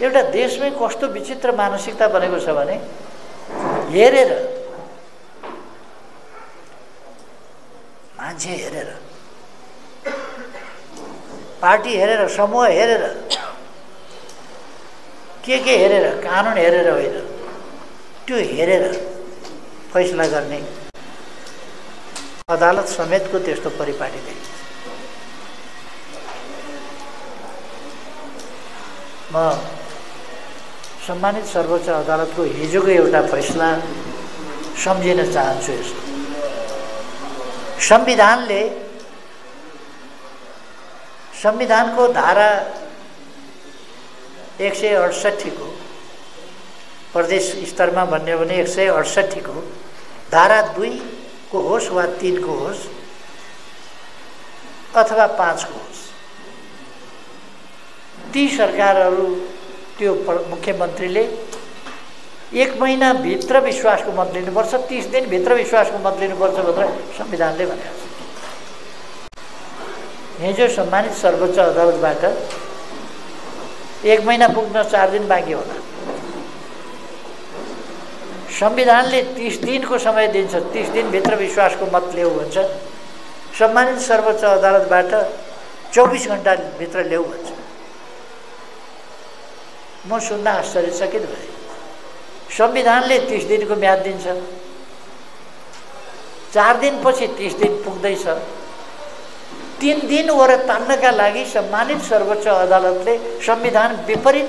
एउटा देशमै कस्तो विचित्र मानसिकता बनेको छ भने हेरेर मान्छे हेरेर पार्टी हेरेर समूह हेरेर के हेरेर कानुन हेरेर होइन त्यो हेरेर फैसला गर्ने अदालत समेतको त्यस्तो परिपाटी देखिन्छ। म सम्मानित सर्वोच्च अदालतको हिजोको एउटा फैसला सम्झिन चाहन्छु। यसो संविधानको धारा 168 को प्रदेश स्तरमा भन्यो भने 168 को धारा 2 को होस् वा 3 को होस् अथवा 5 को होस्, ती सरकारहरू त्यो मुख्यमन्त्रीले 1 महिनाभित्र विश्वासको मत लिनुपर्छ, 30 दिनभित्र विश्वासको मत लिनुपर्छ भनेर संविधानले भनेको छ। हिजो सम्मानित सर्वोच्च अदालतबाट 1 महिना पुग्न 4 दिन बाँकी होला। संविधानले 30 दिनको समय दिन्छ, 30 दिनभित्र विश्वासको मत ल्याऊ भन्छ। सम्मानित सर्वोच्च अदालतबाट 24 घण्टाभित्र ल्याऊ भन्छ। म सुन्न आश्चर्यचकित भएँ। संविधानले 30 दिनको म्याद दिन्छ, 4 दिनपछि 30 दिन पुग्दैछ। 3 दिन वर तान्नका लागि सम्मानित सर्वोच्च अदालतले संविधान विपरीत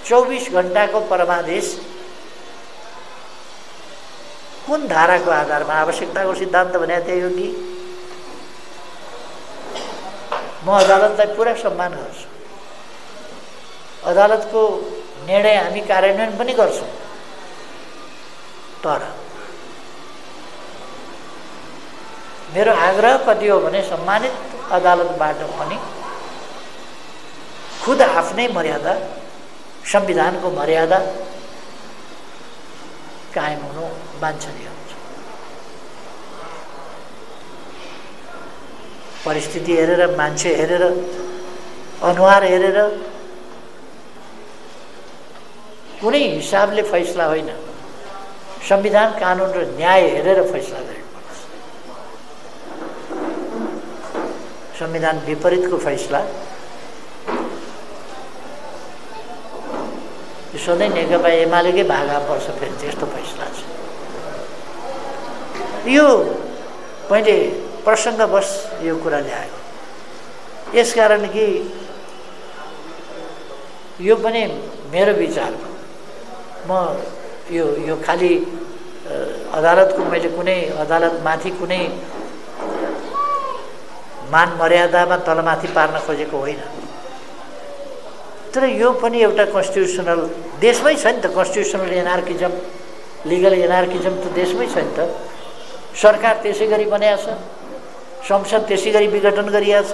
24 घण्टाको परमादेश कुन धाराको आधारमा? आवश्यकताको सिद्धान्त भने त्यही हो कि? म अदालतलाई पुरा सम्मान गर्छु। अदालतको निर्णय हामी कार्यान्वयन पनि गर्छौँ, तर मेरो आग्रह कति हो भने सम्मानित अदालतबाट पनि खुद आफ्नै मर्यादा, संविधानको मर्यादा कायम हुनु वाञ्छनीय हुन्छ। परिस्थिति हेरेर, मान्छे हेरेर, अनुहार हेरेर कुनै हिसाबले फैसला होइन, संविधान, कानुन र न्याय हेरेर फैसला गर्नुपर्छ। संविधान विपरीतको फैसला सधैँ नेकपा एमालेकै भागा पर्छ। फेरि त्यस्तो फैसला छ। यो मैले प्रसङ्गवश यो कुरा ल्याएको, यसकारण कि यो पनि मेरो विचार हो। म यो खालि अदालतको मैले कुनै अदालतमाथि कुनै मान मर्यादामा तलमाथि पार्न खोजेको होइन, तर यो पनि एउटा कन्स्टिट्युसनल देशमै छ नि त। कन्स्टिट्युसनल एनार्किजम, लिगल एनार्किजम त देशमै छ नि त। सरकार त्यसै गरी बनाएको छ, संसद त्यसै गरी विघटन गरिएको छ।